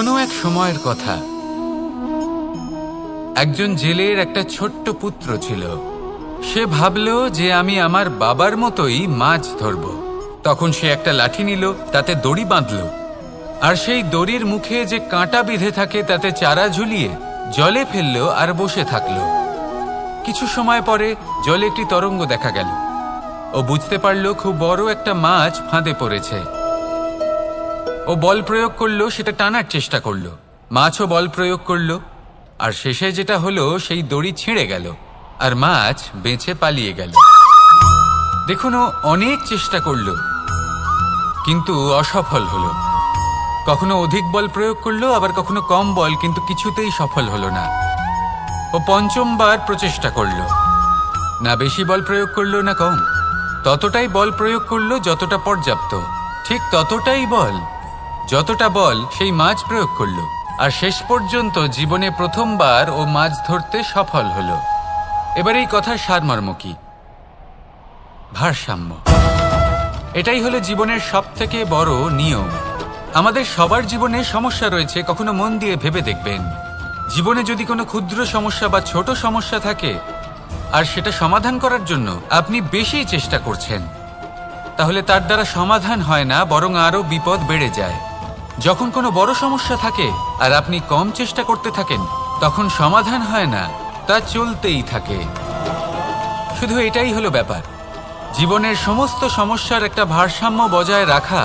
কোনো এক সময়ের কথা, একজন জেলের একটা ছোট্ট পুত্র ছিল। সে ভাবল যে আমি আমার বাবার মতোই মাছ ধরব। তখন সে একটা লাঠি নিল, তাতে দড়ি বাঁধল, আর সেই দড়ির মুখে যে কাঁটা বিঁধে থাকে তাতে চারা ঝুলিয়ে জলে ফেলল আর বসে থাকল। কিছু সময় পরে জলে একটি তরঙ্গ দেখা গেল। ও বুঝতে পারল খুব বড় একটা মাছ ফাঁদে পড়েছে। ও বল প্রয়োগ করলো, সেটা টানার চেষ্টা করলো। মাছও বল প্রয়োগ করলো, আর শেষে যেটা হলো সেই দড়ি ছিঁড়ে গেল আর মাছ বেঁচে পালিয়ে গেল। দেখুন, ও অনেক চেষ্টা করলো কিন্তু অসফল হলো। কখনো অধিক বল প্রয়োগ করলো, আবার কখনো কম বল, কিন্তু কিছুতেই সফল হলো না। ও পঞ্চমবার প্রচেষ্টা করলো, না বেশি বল প্রয়োগ করলো না কম, ততটাই বল প্রয়োগ করলো যতটা পর্যাপ্ত, ঠিক ততটাই বল, যতটা বল সেই মাছ প্রয়োগ করলো। আর শেষ পর্যন্ত জীবনে প্রথমবার ও মাছ ধরতে সফল হলো। এবার এই কথার সারমর্ম কি? ভারসাম্য। এটাই হলো জীবনের সবথেকে বড় নিয়ম। আমাদের সবার জীবনে সমস্যা রয়েছে, কখনো মন দিয়ে ভেবে দেখবেন। জীবনে যদি কোনো ক্ষুদ্র সমস্যা বা ছোট সমস্যা থাকে আর সেটা সমাধান করার জন্য আপনি বেশি চেষ্টা করছেন, তাহলে তার দ্বারা সমাধান হয় না, বরং আরো বিপদ বেড়ে যায়। যখন কোনো বড় সমস্যা থাকে আর আপনি কম চেষ্টা করতে থাকেন, তখন সমাধান হয় না, তা চলতেই থাকে। শুধু এটাই হলো ব্যাপার। জীবনের সমস্ত সমস্যার একটা ভারসাম্য বজায় রাখা,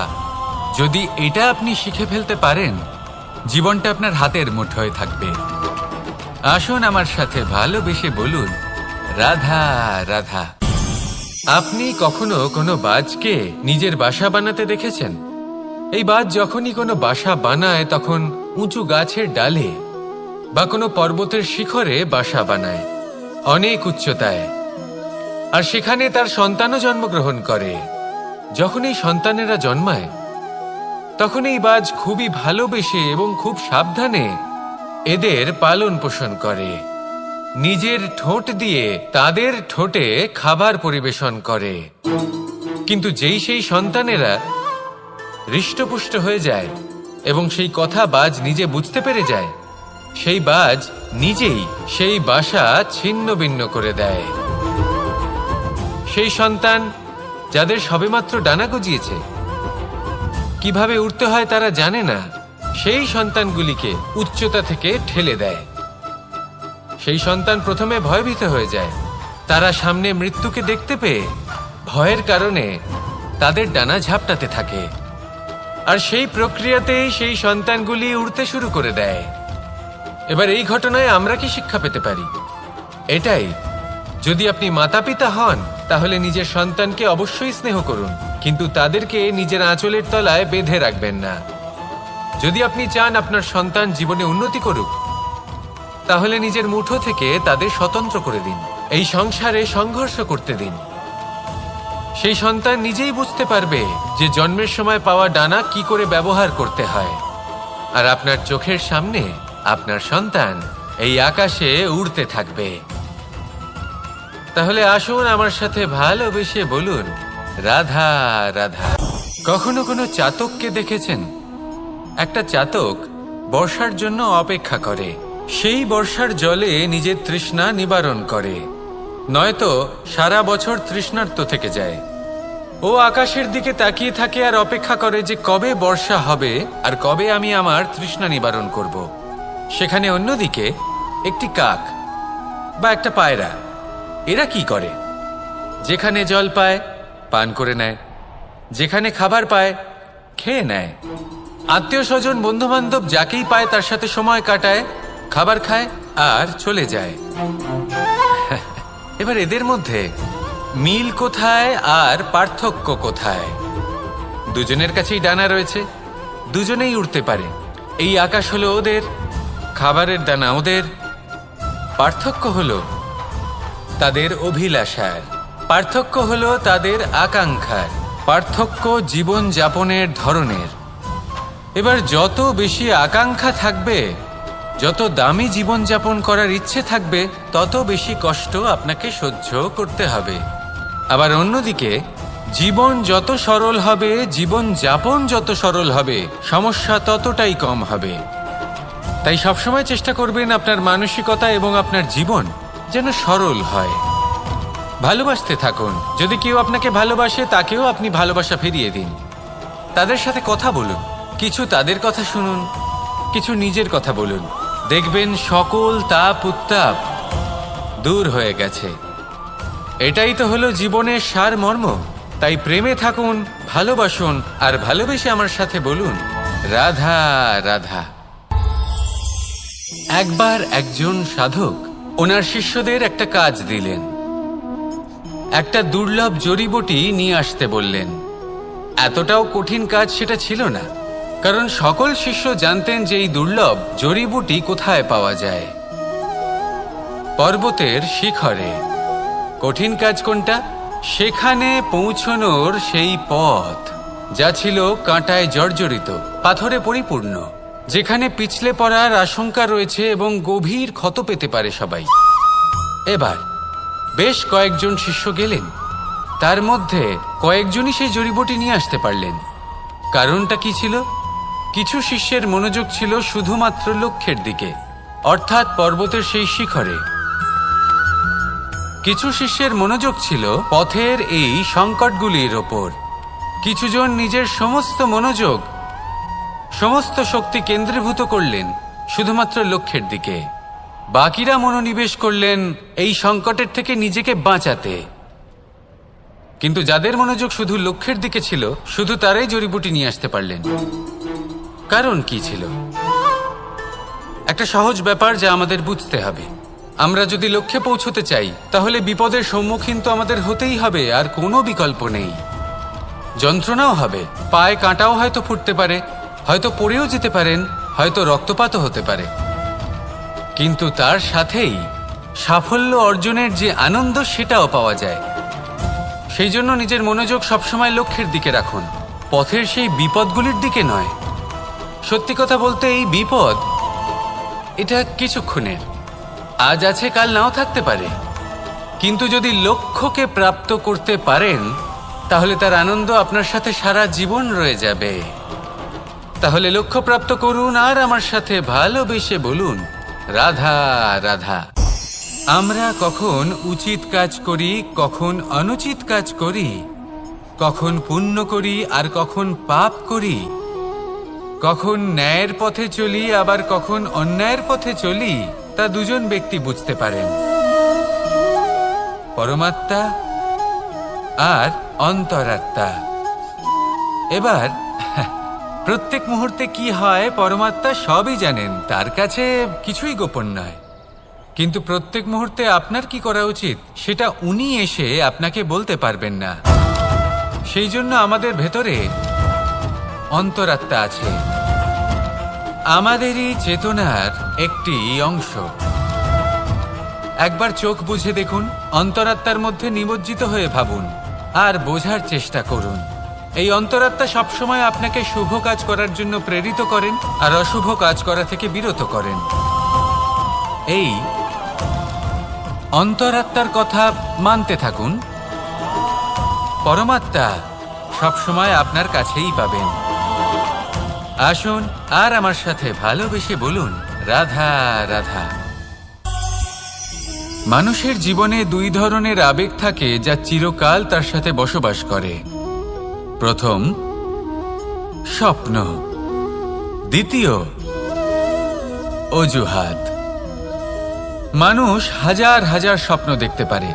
যদি এটা আপনি শিখে ফেলতে পারেন, জীবনটা আপনার হাতের মুঠোয় থাকবে। আসুন আমার সাথে ভালোবেসে বলুন, রাধা রাধা। আপনি কখনো কোনো বাজকে নিজের বাসা বানাতে দেখেছেন? এই বাজ যখনই কোনো বাসা বানায় তখন উঁচু গাছের ডালে বা কোনো পর্বতের শিখরে বাসা বানায়, অনেক উচ্চতায়, আর সেখানে তার সন্তানও জন্মগ্রহণ করে। যখন এই সন্তানেরা জন্মায় তখন এই বাজ খুবই ভালোবেসে এবং খুব সাবধানে এদের পালন পোষণ করে। নিজের ঠোঁট দিয়ে তাদের ঠোঁটে খাবার পরিবেশন করে। কিন্তু যেই সেই সন্তানেরা হৃষ্টপুষ্ট হয়ে যায় এবং সেই কথা বাজ নিজে বুঝতে পেরে যায়, সেই বাজ নিজেই সেই বাসা ছিন্ন ভিন্ন করে দেয়। সেই সন্তান যাদের সবেমাত্র ডানা গজিয়েছে, কিভাবে উড়তে হয় তারা জানে না, সেই সন্তানগুলিকে উচ্চতা থেকে ঠেলে দেয়। সেই সন্তান প্রথমে ভয়ভীত হয়ে যায়। তারা সামনে মৃত্যুকে দেখতে পেয়ে ভয়ের কারণে তাদের ডানা ঝাপটাতে থাকে, আর সেই প্রক্রিয়াতেই সেই সন্তানগুলি উড়তে শুরু করে দেয়। এবার এই ঘটনায় আমরা কি শিক্ষা পেতে পারি? এটাই, যদি আপনি মাতা পিতা হন তাহলে নিজের সন্তানকে অবশ্যই স্নেহ করুন, কিন্তু তাদেরকে নিজের আঁচলের তলায় বেঁধে রাখবেন না। যদি আপনি চান আপনার সন্তান জীবনে উন্নতি করুক, তাহলে নিজের মুঠো থেকে তাদের স্বতন্ত্র করে দিন। এই সংসারে সংঘর্ষ করতে দিন। সেই সন্তান নিজেই বুঝতে পারবে যে জন্মের সময় পাওয়া ডানা কি করে ব্যবহার করতে হয়। আর আপনার চোখের সামনে আপনার সন্তান এই আকাশে উড়তে থাকবে। তাহলে আসুন আমার সাথে ভালোবেসে বলুন, রাধা রাধা। কখনো কোনো চাতককে দেখেছেন? একটা চাতক বর্ষার জন্য অপেক্ষা করে। সেই বর্ষার জলে নিজের তৃষ্ণা নিবারণ করে, নয়তো সারা বছর তৃষ্ণার্ত থেকে যায়। ও আকাশের দিকে তাকিয়ে থাকে আর অপেক্ষা করে যে কবে বর্ষা হবে আর কবে আমি আমার তৃষ্ণা নিবারণ করব। সেখানে অন্যদিকে একটি কাক বা একটা পায়রা, এরা কি করে? যেখানে জল পায় পান করে নেয়, যেখানে খাবার পায় খেয়ে নেয়, আত্মীয় স্বজন বন্ধু বান্ধব যাকেই পায় তার সাথে সময় কাটায়, খাবার খায় আর চলে যায়। এবার এদের মধ্যে মিল কোথায় আর পার্থক্য কোথায়? দুজনের কাছেই ডানা রয়েছে, দুজনেই উড়তে পারে। এই আকাশ হলো ওদের, খাবারের দানা ওদের। পার্থক্য হলো তাদের অভিলাষার, পার্থক্য হলো তাদের আকাঙ্ক্ষার, পার্থক্য জীবন যাপনের ধরনের। এবার যত বেশি আকাঙ্ক্ষা থাকবে, যত দামি জীবন যাপন করার ইচ্ছে থাকবে, তত বেশি কষ্ট আপনাকে সহ্য করতে হবে। আবার অন্যদিকে জীবন যত সরল হবে, জীবন যাপন যত সরল হবে, সমস্যা ততটাই কম হবে। তাই সবসময় চেষ্টা করবেন আপনার মানসিকতা এবং আপনার জীবন যেন সরল হয়। ভালোবাসতে থাকুন। যদি কেউ আপনাকে ভালোবাসে তাকেও আপনি ভালোবাসা ফিরিয়ে দিন। তাদের সাথে কথা বলুন, কিছু তাদের কথা শুনুন, কিছু নিজের কথা বলুন। দেখবেন সকল তাপ উত্তাপ দূর হয়ে গেছে। এটাই তো হলো জীবনের সারমর্ম। তাই প্রেমে থাকুন, ভালোবাসুন, আর ভালোবেসে আমার সাথে বলুন রাধা রাধা। একবার একজন সাধক ওনার শিষ্যদের একটা কাজ দিলেন। একটা দুর্লভ জড়িবুটি নিয়ে আসতে বললেন। এতটাও কঠিন কাজ সেটা ছিল না, কারণ সকল শিষ্য জানতেন যে এই দুর্লভ জড়িবুটি কোথায় পাওয়া যায়। পর্বতের শিখরে। কঠিন কাজ কোনটা? সেখানে পৌঁছনোর সেই পথ যা ছিল কাঁটায় জর্জরিত, পাথরে পরিপূর্ণ, যেখানে পিছলে পড়ার আশঙ্কা রয়েছে এবং গভীর ক্ষত পেতে পারে সবাই। এবার বেশ কয়েকজন শিষ্য গেলেন, তার মধ্যে কয়েকজনই সেই জড়িবুটি নিয়ে আসতে পারলেন। কারণটা কি ছিল? কিছু শিষ্যের মনোযোগ ছিল শুধুমাত্র লক্ষ্যের দিকে, অর্থাৎ পর্বতের সেই শিখরে। কিছু শিষ্যের মনোযোগ ছিল পথের এই সংকটগুলির ওপর। কিছুজন নিজের সমস্ত মনোযোগ, সমস্ত শক্তি কেন্দ্রীভূত করলেন শুধুমাত্র লক্ষ্যের দিকে। বাকিরা মনোনিবেশ করলেন এই সংকটের থেকে নিজেকে বাঁচাতে। কিন্তু যাদের মনোযোগ শুধু লক্ষ্যের দিকে ছিল, শুধু তারাই জড়িবুটি নিয়ে আসতে পারলেন। কারণ কি ছিল? একটা সহজ ব্যাপার যা আমাদের বুঝতে হবে। আমরা যদি লক্ষ্যে পৌঁছতে চাই, তাহলে বিপদের সম্মুখীন তো আমাদের হতেই হবে, আর কোনো বিকল্প নেই। যন্ত্রণাও হবে, পায়ে কাঁটাও হয়তো ফুটতে পারে, হয়তো পড়েও যেতে পারেন, হয়তো রক্তপাতও হতে পারে। কিন্তু তার সাথেই সাফল্য অর্জনের যে আনন্দ, সেটাও পাওয়া যায়। সেই জন্য নিজের মনোযোগ সবসময় লক্ষ্যের দিকে রাখুন, পথের সেই বিপদগুলির দিকে নয়। সত্যি কথা বলতে এই বিপদ এটা কিছুক্ষণের, আজ আছে কাল নাও থাকতে পারে। কিন্তু যদি লক্ষ্যকে প্রাপ্ত করতে পারেন, তাহলে তার আনন্দ আপনার সাথে সারা জীবন রয়ে যাবে। তাহলে লক্ষ্য প্রাপ্ত করুন আর আমার সাথে ভালোবেসে বলুন রাধা রাধা। আমরা কখন উচিত কাজ করি, কখন অনুচিত কাজ করি, কখন পুণ্য করি আর কখন পাপ করি, কখন ন্যায়ের পথে চলি আবার কখন অন্যায়ের পথে চলি, তা দুজন ব্যক্তি বুঝতে পারেন, পরমাত্মা আর অন্তরাত্মা। এবার প্রত্যেক মুহূর্তে কি হয় পরমাত্মা সবই জানেন, তার কাছে কিছুই গোপন নয়। কিন্তু প্রত্যেক মুহূর্তে আপনার কি করা উচিত সেটা উনি এসে আপনাকে বলতে পারবেন না। সেই জন্য আমাদের ভেতরে অন্তরাত্মা আছে, আমাদেরই চেতনার একটি অংশ। একবার চোখ বুঝে দেখুন, অন্তরাত্মার মধ্যে নিমজ্জিত হয়ে ভাবুন আর বোঝার চেষ্টা করুন। এই অন্তরাত্মা সবসময় আপনাকে শুভ কাজ করার জন্য প্রেরিত করেন আর অশুভ কাজ করা থেকে বিরত করেন। এই অন্তরাত্মার কথা মানতে থাকুন, পরমাত্মা সবসময় আপনার কাছেই পাবেন। আসুন আর আমার সাথে ভালোবেসে বলুন রাধা রাধা। মানুষের জীবনে দুই ধরনের আবেগ থাকে যা চিরকাল তার সাথে বসবাস করে। প্রথম স্বপ্ন, দ্বিতীয় অজুহাত। মানুষ হাজার হাজার স্বপ্ন দেখতে পারে,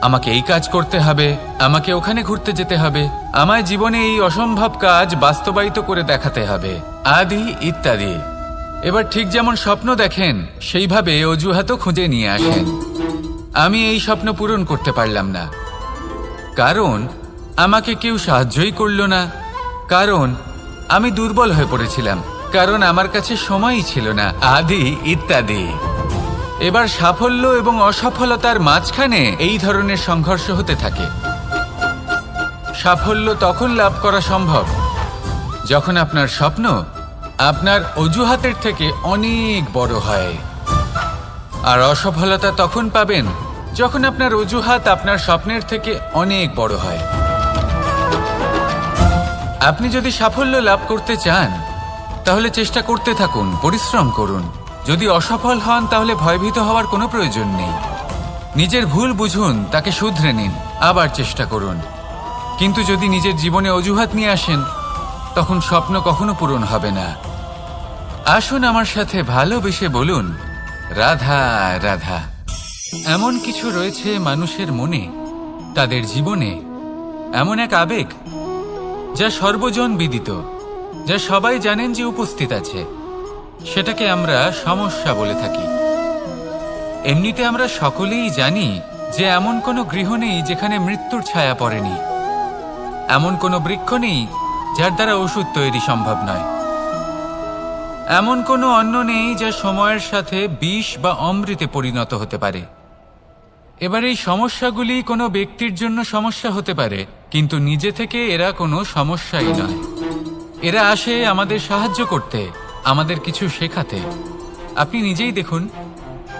আমাকে এই কাজ করতে হবে, আমাকে ওখানে ঘুরতে যেতে হবে, আমায় জীবনে এই অসম্ভব কাজ বাস্তবায়িত করে দেখাতে হবে, আদি ইত্যাদি। এবার ঠিক যেমন স্বপ্ন দেখেন, সেইভাবে অজুহাতও খুঁজে নিয়ে আসেন। আমি এই স্বপ্ন পূরণ করতে পারলাম না, কারণ আমাকে কেউ সাহায্যই করল না, কারণ আমি দুর্বল হয়ে পড়েছিলাম, কারণ আমার কাছে সময়ই ছিল না, আদি ইত্যাদি। এবার সাফল্য এবং অসফলতার মাঝখানে এই ধরনের সংঘর্ষ হতে থাকে। সাফল্য তখন লাভ করা সম্ভব যখন আপনার স্বপ্ন আপনার অজুহাতের থেকে অনেক বড় হয়, আর অসফলতা তখন পাবেন যখন আপনার অজুহাত আপনার স্বপ্নের থেকে অনেক বড় হয়। আপনি যদি সাফল্য লাভ করতে চান, তাহলে চেষ্টা করতে থাকুন, পরিশ্রম করুন। যদি অসফল হন তাহলে ভয়ভীত হওয়ার কোনো প্রয়োজন নেই। নিজের ভুল বুঝুন, তাকে শুধরে নিন, আবার চেষ্টা করুন। কিন্তু যদি নিজের জীবনে অজুহাত নিয়ে আসেন, তখন স্বপ্ন কখনো পূরণ হবে না। আসুন আমার সাথে ভালোবেসে বলুন, রাধা রাধা। এমন কিছু রয়েছে মানুষের মনে, তাদের জীবনে এমন এক আবেগ যা সর্বজন বিদিত, যা সবাই জানেন যে উপস্থিত আছে। সেটাকে আমরা সমস্যা বলে থাকি। এমনিতে আমরা সকলেই জানি যে এমন কোনো গৃহ নেই যেখানে মৃত্যুর ছায়া পড়েনি, এমন কোনো বৃক্ষ নেই যার দ্বারা ওষুধ তৈরি সম্ভব নয়, এমন কোনো অন্ন নেই যা সময়ের সাথে বিষ বা অমৃতে পরিণত হতে পারে। এবার এই সমস্যাগুলি কোনো ব্যক্তির জন্য সমস্যা হতে পারে, কিন্তু নিজে থেকে এরা কোনো সমস্যাই নয়। এরা আসে আমাদের সাহায্য করতে, আমাদের কিছু শেখাতে। আপনি নিজেই দেখুন,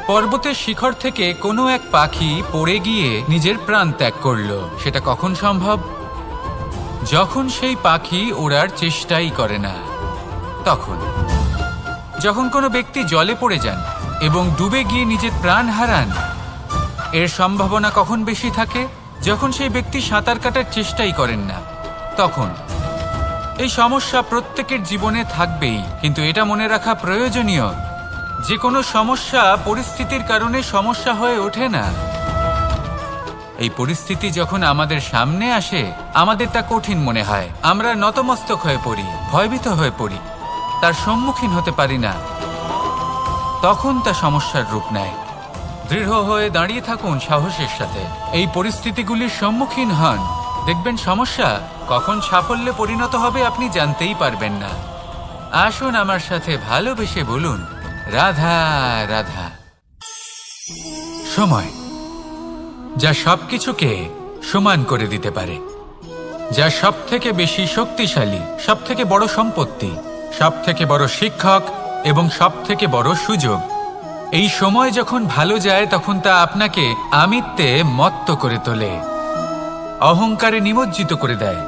পর্বতের শিখর থেকে কোনো এক পাখি পড়ে গিয়ে নিজের প্রাণ ত্যাগ করল। সেটা কখন সম্ভব? যখন সেই পাখি ওড়ার চেষ্টাই করে না। তখন যখন কোনো ব্যক্তি জলে পড়ে যান এবং ডুবে গিয়ে নিজের প্রাণ হারান, এর সম্ভাবনা কখন বেশি থাকে? যখন সেই ব্যক্তি সাঁতার কাটার চেষ্টাই করেন না। তখন এই সমস্যা প্রত্যেকের জীবনে থাকবেই, কিন্তু এটা মনে রাখা প্রয়োজনীয় যে কোনো সমস্যা পরিস্থিতির কারণে সমস্যা হয়ে ওঠে না। এই পরিস্থিতি যখন আমাদের সামনে আসে, আমাদের তা কঠিন মনে হয়, আমরা নতমস্তক হয়ে পড়ি, ভয়ভীত হয়ে পড়ি, তার সম্মুখীন হতে পারি না। তখন তা সমস্যার রূপ নেয়। দৃঢ় হয়ে দাঁড়িয়ে থাকুন সাহসের সাথে, এই পরিস্থিতিগুলির সম্মুখীন হন। দেখবেন সমস্যা কখন সাফল্যে পরিণত হবে আপনি জানতেই পারবেন না। আসুন আমার সাথে ভালোবেসে বলুন, রাধা রাধা। সময় যা সবকিছুকে সমান করে দিতে পারে, যা সব থেকে বেশি শক্তিশালী, সব থেকে বড় সম্পত্তি, সব থেকে বড় শিক্ষক এবং সব থেকে বড় সুযোগ। এই সময় যখন ভালো যায় তখন তা আপনাকে আমিত্বে মত্ত করে তোলে, অহংকারে নিমজ্জিত করে দেয়।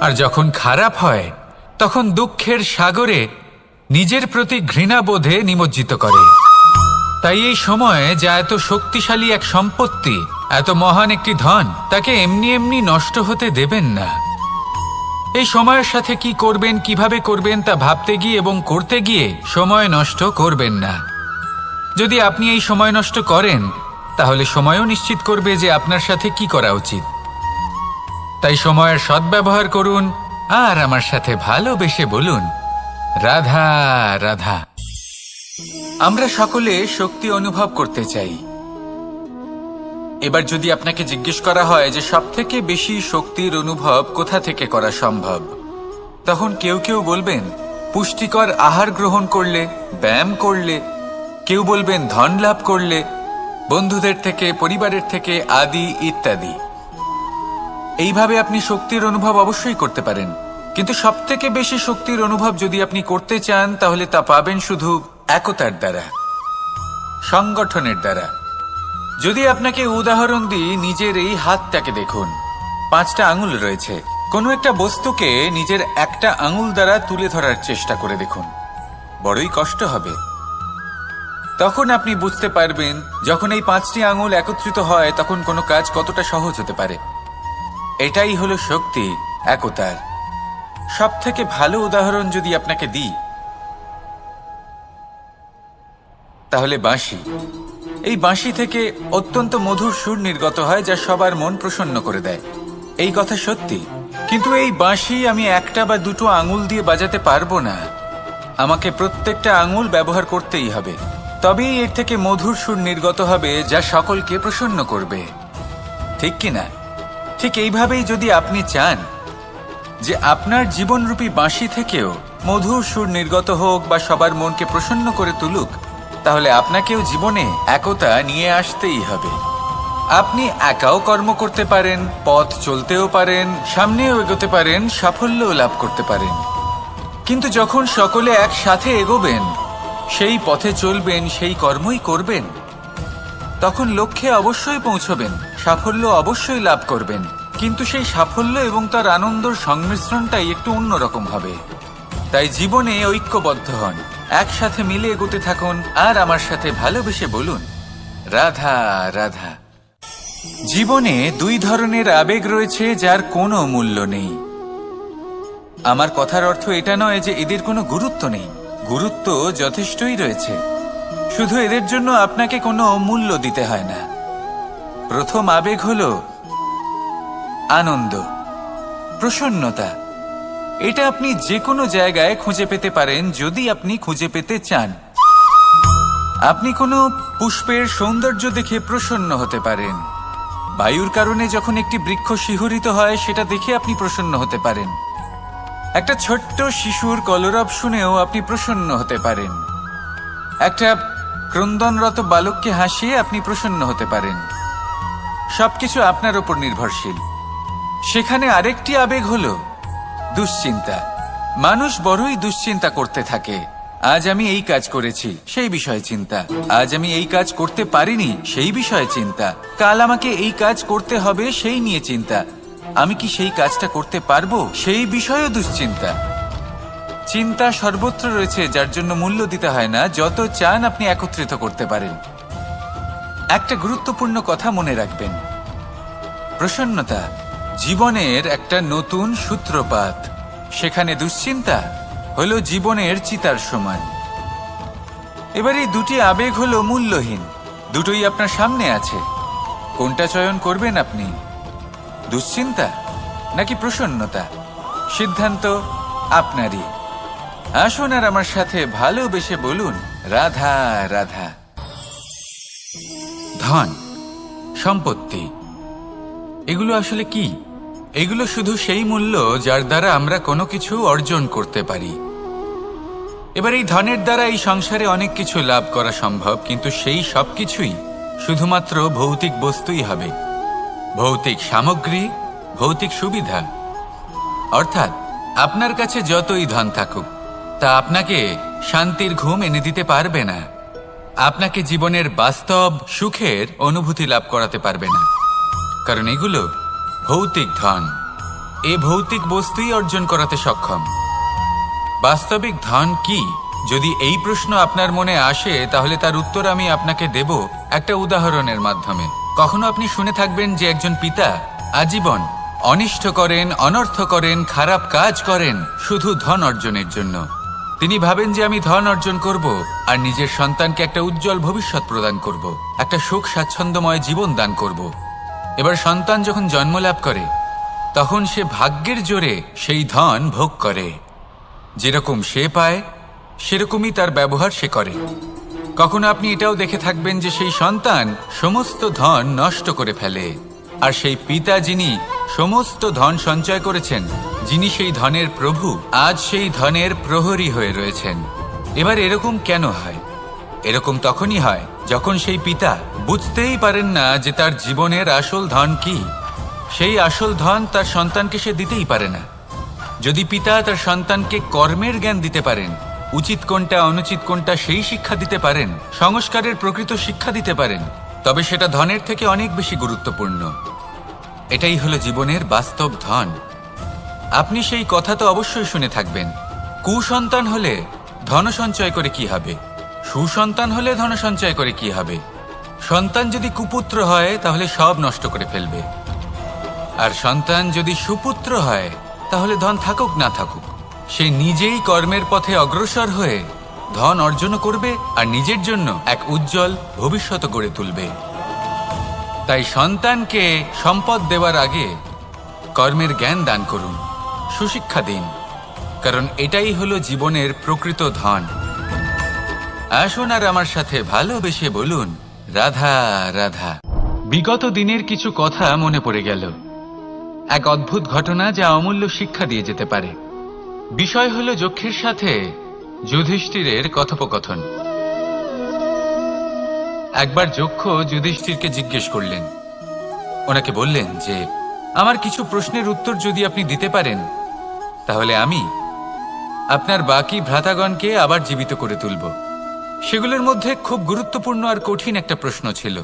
আর যখন খারাপ হয় তখন দুঃখের সাগরে নিজের প্রতি ঘৃণাবোধে নিমজ্জিত করে। তাই এই সময় যা এত শক্তিশালী এক সম্পত্তি, এত মহান একটি ধন, তাকে এমনি এমনি নষ্ট হতে দেবেন না। এই সময়ের সাথে কি করবেন, কিভাবে করবেন তা ভাবতে গিয়ে এবং করতে গিয়ে সময় নষ্ট করবেন না। যদি আপনি এই সময় নষ্ট করেন, তাহলে সময়ও নিশ্চিত করবে যে আপনার সাথে কি করা উচিত। তাই সময়ের সদ্ব্যবহার করুন আর আমার সাথে ভালোবেসে বলুন, রাধা রাধা। আমরা সকলে শক্তি অনুভব করতে চাই। এবার যদি আপনাকে জিজ্ঞেস করা হয় যে সবথেকে বেশি শক্তির অনুভব কোথা থেকে করা সম্ভব, তখন কেউ কেউ বলবেন পুষ্টিকর আহার গ্রহণ করলে, ব্যায়াম করলে, কেউ বলবেন ধন লাভ করলে, বন্ধুদের থেকে, পরিবারের থেকে, আদি ইত্যাদি। এইভাবে আপনি শক্তির অনুভব অবশ্যই করতে পারেন, কিন্তু সবথেকে বেশি শক্তির অনুভব যদি আপনি করতে চান তাহলে তা পাবেন শুধু একতার দ্বারা, সংগঠনের দ্বারা। যদি আপনাকে উদাহরণ দিই, নিজের এই হাতটাকে দেখুন, 5টা আঙুল রয়েছে। কোনো একটা বস্তুকে নিজের একটা আঙুল দ্বারা তুলে ধরার চেষ্টা করে দেখুন, বড়ই কষ্ট হবে। তখন আপনি বুঝতে পারবেন যখন এই 5টি আঙুল একত্রিত হয় তখন কোনো কাজ কতটা সহজ হতে পারে। এটাই হলো শক্তি, একতার। সব থেকে ভালো উদাহরণ যদি আপনাকে দিই, তাহলে বাঁশি। এই বাঁশি থেকে অত্যন্ত মধুর সুর নির্গত হয় যা সবার মন প্রসন্ন করে দেয়। এই কথা সত্যি, কিন্তু এই বাঁশি আমি একটা বা দুটো আঙুল দিয়ে বাজাতে পারবো না। আমাকে প্রত্যেকটা আঙুল ব্যবহার করতেই হবে, তবেই এর থেকে মধুর সুর নির্গত হবে যা সকলকে প্রসন্ন করবে, ঠিক কিনা? ঠিক এইভাবেই যদি আপনি চান যে আপনার জীবনরূপী বাঁশি থেকেও মধুর সুর নির্গত হোক বা সবার মনকে প্রসন্ন করে তুলুক, তাহলে আপনাকেও জীবনে একতা নিয়ে আসতেই হবে। আপনি একাও কর্ম করতে পারেন, পথ চলতেও পারেন, সামনেও এগোতে পারেন, সাফল্যও লাভ করতে পারেন। কিন্তু যখন সকলে একসাথে এগোবেন, সেই পথে চলবেন, সেই কর্মই করবেন, তখন লক্ষ্যে অবশ্যই পৌঁছবেন, সাফল্য অবশ্যই লাভ করবেন। কিন্তু সেই সাফল্য এবং তার আনন্দর সংমিশ্রণটাই একটু অন্যরকম হবে। তাই জীবনে ঐক্যবদ্ধ হন, একসাথে মিলে এগোতে থাকুন আর আমার সাথে ভালোবেসে বলুন রাধা রাধা। জীবনে দুই ধরনের আবেগ রয়েছে যার কোনো মূল্য নেই। আমার কথার অর্থ এটা নয় যে এদের কোনো গুরুত্ব নেই, গুরুত্ব যথেষ্টই রয়েছে, শুধু এদের জন্য আপনাকে কোনো মূল্য দিতে হয় না। প্রথম আবেগ হলো আনন্দ, প্রসন্নতা। এটা আপনি যে কোনো জায়গায় খুঁজে পেতে পারেন যদি আপনি খুঁজে পেতে চান। আপনি কোনো পুষ্পের সৌন্দর্য দেখে প্রসন্ন হতে পারেন, বায়ুর কারণে যখন একটি বৃক্ষ শিহরিত হয় সেটা দেখে আপনি প্রসন্ন হতে পারেন, একটা ছোট্ট শিশুর কলরব শুনেও আপনি প্রসন্ন হতে পারেন, একটা ক্রন্দনরত বালককে হাসিয়ে আপনি প্রসন্ন হতে পারেন। সবকিছু আপনার উপর নির্ভরশীল। সেখানে আরেকটি আবেগ হলো দুশ্চিন্তা। মানুষ বড়ই দুশ্চিন্তা করতে থাকে। আজ আমি এই কাজ করেছি, সেই বিষয়ে চিন্তা। আজ আমি এই কাজ করতে পারিনি, সেই বিষয়ে চিন্তা। কাল আমাকে এই কাজ করতে হবে, সেই নিয়ে চিন্তা। আমি কি সেই কাজটা করতে পারবো, সেই বিষয়েও দুশ্চিন্তা। চিন্তা সর্বত্র রয়েছে, যার জন্য মূল্য দিতে হয় না। যত চান আপনি একত্রিত করতে পারেন। একটা গুরুত্বপূর্ণ কথা মনে রাখবেন, প্রসন্নতা জীবনের একটা নতুন সূত্রপাত। সেখানে দুশ্চিন্তা হলো জীবনের চিতার সমান। এবার এই দুটি আবেগ হলো মূল্যহীন, দুটোই আপনার সামনে আছে। কোনটা চয়ন করবেন আপনি, দুশ্চিন্তা নাকি প্রসন্নতা? সিদ্ধান্ত আপনারই। আসুন আর আমার সাথে ভালোবেসে বলুন রাধা রাধা। ধন, সম্পত্তি, এগুলো আসলে কি? এগুলো শুধু সেই মূল্য যার দ্বারা আমরা কোনো কিছু অর্জন করতে পারি। এবার এই ধনের দ্বারা এই সংসারে অনেক কিছু লাভ করা সম্ভব, কিন্তু সেই সব কিছুই শুধুমাত্র ভৌতিক বস্তুই হবে, ভৌতিক সামগ্রী, ভৌতিক সুবিধা। অর্থাৎ আপনার কাছে যতই ধন থাকুক, তা আপনাকে শান্তির ঘুম এনে দিতে পারবে না, আপনাকে জীবনের বাস্তব সুখের অনুভূতি লাভ করাতে পারবে না, কারণ এগুলো ভৌতিক ধন। এ ভৌতিক বস্তুই অর্জন করাতে সক্ষম। বাস্তবিক ধন কি? যদি এই প্রশ্ন আপনার মনে আসে, তাহলে তার উত্তর আমি আপনাকে দেব একটা উদাহরণের মাধ্যমে। কখনো আপনি শুনে থাকবেন যে একজন পিতা আজীবন অনিষ্ট করেন, অনর্থ করেন, খারাপ কাজ করেন শুধু ধন অর্জনের জন্য। তিনি ভাবেন যে আমি ধন অর্জন করব আর নিজের সন্তানকে একটা উজ্জ্বল ভবিষ্যৎ প্রদান করব, একটা সুখ স্বাচ্ছন্দ্যময় জীবন দান করব। এবার সন্তান যখন জন্ম লাভ করে, তখন সে ভাগ্যের জোরে সেই ধন ভোগ করে। যেরকম সে পায় সেরকমই তার ব্যবহার সে করে। কখনো আপনি এটাও দেখে থাকবেন যে সেই সন্তান সমস্ত ধন নষ্ট করে ফেলে, আর সেই পিতা যিনি সমস্ত ধন সঞ্চয় করেছেন, যিনি সেই ধনের প্রভু, আজ সেই ধনের প্রহরী হয়ে রয়েছেন। এবার এরকম কেন হয়? এরকম তখনই হয় যখন সেই পিতা বুঝতেই পারেন না যে তার জীবনের আসল ধন কি। সেই আসল ধন তার সন্তানকে সে দিতেই পারে না। যদি পিতা তার সন্তানকে কর্মের জ্ঞান দিতে পারেন, উচিত কোনটা অনুচিত কোনটা সেই শিক্ষা দিতে পারেন, সংস্কারের প্রকৃত শিক্ষা দিতে পারেন, তবে সেটা ধনের থেকে অনেক বেশি গুরুত্বপূর্ণ। এটাই হলো জীবনের বাস্তব ধন। আপনি সেই কথা তো অবশ্যই শুনে থাকবেন, কুসন্তান হলে ধন সঞ্চয় করে কি হবে, সুসন্তান হলে ধন সঞ্চয় করে কি হবে। সন্তান যদি কুপুত্র হয় তাহলে সব নষ্ট করে ফেলবে, আর সন্তান যদি সুপুত্র হয় তাহলে ধন থাকুক না থাকুক, সে নিজেই কর্মের পথে অগ্রসর হয়ে ধন অর্জন করবে আর নিজের জন্য এক উজ্জ্বল ভবিষ্যৎ গড়ে তুলবে। তাই সন্তানকে সম্পদ দেওয়ার আগে কর্মের জ্ঞান দান করুন, সুশিক্ষা দিন, কারণ এটাই হলো জীবনের প্রকৃত ধন। আসুন আর আমার সাথে ভালোবেসে বলুন রাধা রাধা। বিগত দিনের কিছু কথা মনে পড়ে গেল, এক অদ্ভুত ঘটনা যা অমূল্য শিক্ষা দিয়ে যেতে পারে। বিষয় হলো যক্ষের সাথে যুধিষ্ঠিরের কথোপকথন। একবার যক্ষ যুধিষ্ঠিরকে জিজ্ঞেস করলেন, ওনাকে বললেন যে আমার কিছু প্রশ্নের উত্তর যদি আপনি দিতে পারেন, তাহলে আমি আপনার বাকি ভ্রাতাগণকে আবার জীবিত করে তুলব। সেগুলোর মধ্যে খুব গুরুত্বপূর্ণ আর কঠিন একটা প্রশ্ন ছিল,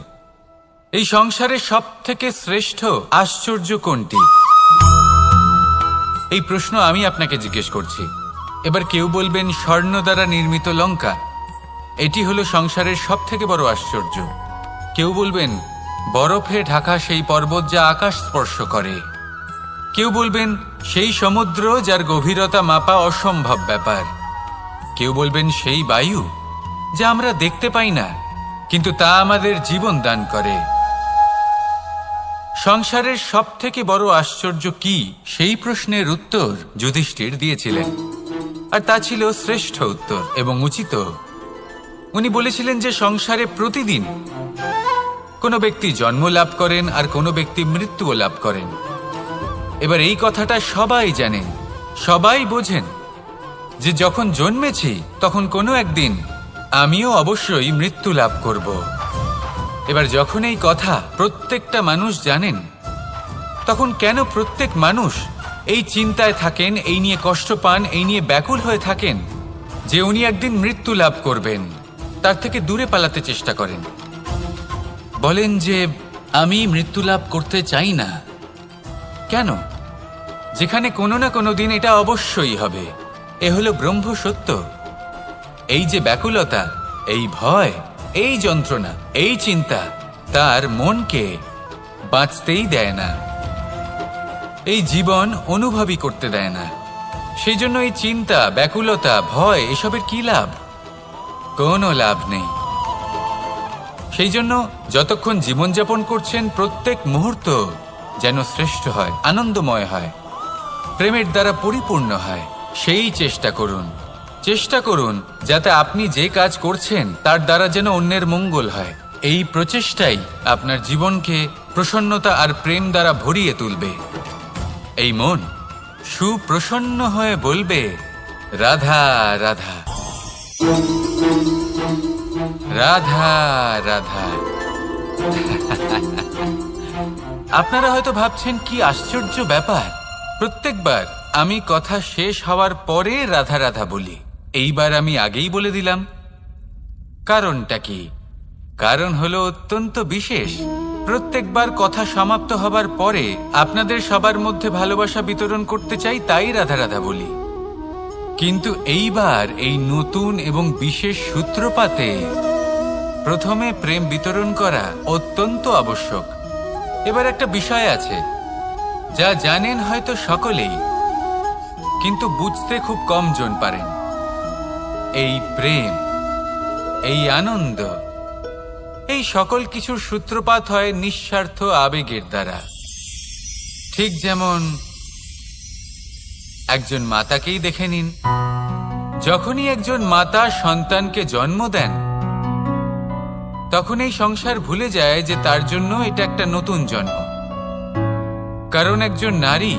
এই সংসারে সব থেকে শ্রেষ্ঠ আশ্চর্য কোনটি? এই প্রশ্ন আমি আপনাকে জিজ্ঞেস করছি। এবার কেউ বলবেন স্বর্ণ দ্বারা নির্মিত লঙ্কা, এটি হলো সংসারের সব থেকে বড় আশ্চর্য। কেউ বলবেন বরফে ঢাকা সেই পর্বত যা আকাশ স্পর্শ করে। কেউ বলবেন সেই সমুদ্র যার গভীরতা মাপা অসম্ভব ব্যাপার। কেউ বলবেন সেই বায়ু যা আমরা দেখতে পাই না, কিন্তু তা আমাদের জীবন দান করে। সংসারের সব থেকে বড় আশ্চর্য কি, সেই প্রশ্নের উত্তর যুধিষ্ঠির দিয়েছিলেন, আর তা ছিল শ্রেষ্ঠ উত্তর এবং উচিত। উনি বলেছিলেন যে সংসারে প্রতিদিন কোনো ব্যক্তি জন্ম লাভ করেন আর কোনো ব্যক্তি মৃত্যুও লাভ করেন। এবার এই কথাটা সবাই জানেন, সবাই বোঝেন যে যখন জন্মেছি তখন কোনো একদিন আমিও অবশ্যই মৃত্যু লাভ করব। এবার যখন এই কথা প্রত্যেকটা মানুষ জানেন, তখন কেন প্রত্যেক মানুষ এই চিন্তায় থাকেন, এই নিয়ে কষ্ট পান, এই নিয়ে ব্যাকুল হয়ে থাকেন যে উনি একদিন মৃত্যু লাভ করবেন, তার থেকে দূরে পালাতে চেষ্টা করেন। বলেন যে আমি মৃত্যু লাভ করতে চাই না। কেন? যেখানে কোনো না কোনো দিন এটা অবশ্যই হবে। এ হলো ব্রহ্ম সত্য। এই যে ব্যাকুলতা, এই ভয়, এই যন্ত্রণা, এই চিন্তা তার মনকে বাঁচতেই দেয় না, এই জীবন অনুভবই করতে দেয় না। সেই জন্য এই চিন্তা, ব্যাকুলতা, ভয় এসবের কি লাভ? কোনো লাভ নেই। সেই জন্য যতক্ষণ জীবনযাপন করছেন প্রত্যেক মুহূর্ত যেন শ্রেষ্ঠ হয়, আনন্দময় হয়, প্রেমের দ্বারা পরিপূর্ণ হয়, সেই চেষ্টা করুন। চেষ্টা করুন যাতে আপনি যে কাজ করছেন তার দ্বারা যেন অন্যের মঙ্গল হয়। এই প্রচেষ্টাই আপনার জীবনকে প্রসন্নতা আর প্রেম দ্বারা ভরিয়ে তুলবে। এই মন সুপ্রসন্ন হয়ে বলবে রাধা রাধা, রাধা রাধা। আপনারা হয়তো ভাবছেন কি আশ্চর্য ব্যাপার, প্রত্যেকবার আমি কথা শেষ হওয়ার পরে রাধা রাধা বলি। এইবার আমি আগেই বলে দিলাম। কারণটা কি? কারণ হলো অত্যন্ত বিশেষ। প্রত্যেকবার কথা সমাপ্ত হবার পরে আপনাদের সবার মধ্যে ভালোবাসা বিতরণ করতে চাই, তাই রাধা রাধা বলি। কিন্তু এইবার এই নতুন এবং বিশেষ সূত্রপাতে প্রথমে প্রেম বিতরণ করা অত্যন্ত আবশ্যক। এবার একটা বিষয় আছে যা জানেন হয়তো সকলেই, কিন্তু বুঝতে খুব কম জন পারেন। এই প্রেম, এই আনন্দ, এই সকল কিছুর সূত্রপাত হয় নিঃস্বার্থ আবেগের দ্বারা। ঠিক যেমন একজন মাতাকেই দেখে নিন। যখনই একজন মাতা সন্তানকে জন্ম দেন, তখন এই সংসার ভুলে যায় যে তার জন্য এটা একটা নতুন জন্ম। কারণ একজন নারী